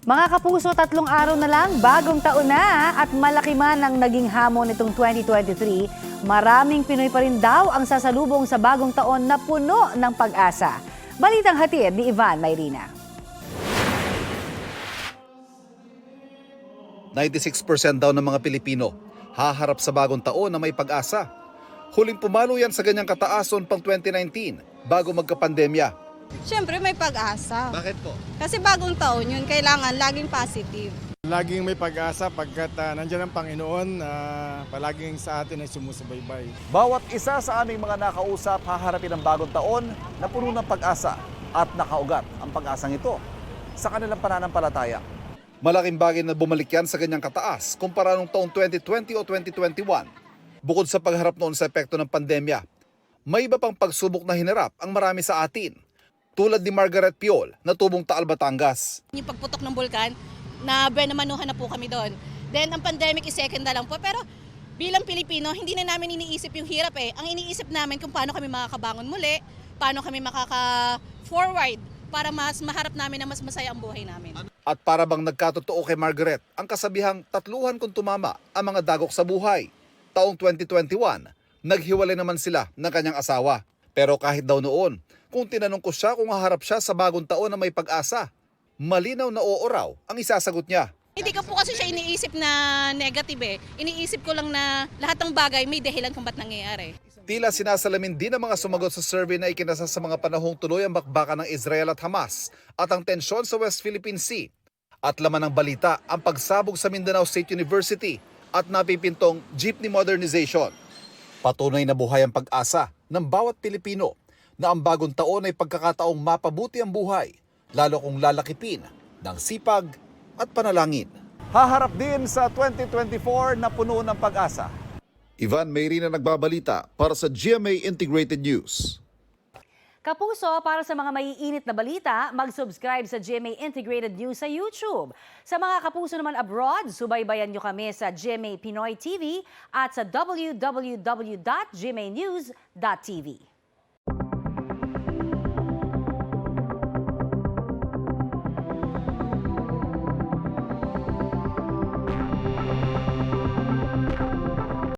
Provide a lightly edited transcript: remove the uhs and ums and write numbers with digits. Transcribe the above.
Mga kapuso, 3 araw na lang, bagong taon na at malaki man ang naging hamon nitong 2023, maraming Pinoy pa rin daw ang sasalubong sa bagong taon na puno ng pag-asa. Balitang hatid ni Ivan Mayrina. 96% daw ng mga Pilipino haharap sa bagong taon na may pag-asa. Huling pumalo yan sa ganyang kataason pang 2019 bago magkapandemya. Siyempre may pag-asa. Bakit po? Kasi bagong taon yun, kailangan laging positive. Laging may pag-asa pagkat nandiyan ang Panginoon palaging sa atin ay sumusubaybay. Bawat isa sa aming mga nakausap haharapin ang bagong taon na puno ng pag-asa at nakaugat ang pag-asang ito sa kanilang pananampalataya. Malaking bagay na bumalik yan sa ganyang kataas kumpara nung taong 2020 o 2021. Bukod sa pagharap noon sa epekto ng pandemya, may iba pang pagsubok na hinarap ang marami sa atin. Tulad ni Margaret Piol na tubong Taal, Batangas. Yung pagputok ng bulkan, na benamanuhan na po kami doon. Then ang pandemic is second na lang po. Pero bilang Pilipino, hindi na namin iniisip yung hirap eh. Ang iniisip namin kung paano kami makakabangon muli, paano kami makaka-forward para mas maharap namin na mas masaya ang buhay namin. At para bang nagkatotoo kay Margaret ang kasabihang tatluhan kung tumama ang mga dagok sa buhay. Taong 2021, naghiwalay naman sila ng kanyang asawa. Pero kahit daw noon, kung tinanong ko siya kung haharap siya sa bagong taon na may pag-asa, malinaw na oo raw ang isasagot niya. Hindi ko po kasi siya iniisip na negative eh. Iniisip ko lang na lahat ng bagay may dahilan kung ba't nangyayari. Tila sinasalamin din ang mga sumagot sa survey na ikinasa sa mga panahong tuloy ang bakbakan ng Israel at Hamas at ang tensyon sa West Philippine Sea. At laman ng balita ang pagsabog sa Mindanao State University at napipintong jeepney modernization. Patunay na buhay ang pag-asa ng bawat Pilipino na ang bagong taon ay pagkakataong mapabuti ang buhay, lalo kung lalakipin ng sipag at panalangin. Haharap din sa 2024 na puno ng pag-asa. Ivan Mayrina nagbabalita para sa GMA Integrated News. Kapuso, para sa mga maiinit na balita, mag-subscribe sa GMA Integrated News sa YouTube. Sa mga kapuso naman abroad, subaybayan nyo kami sa GMA Pinoy TV at sa www.gmanews.tv.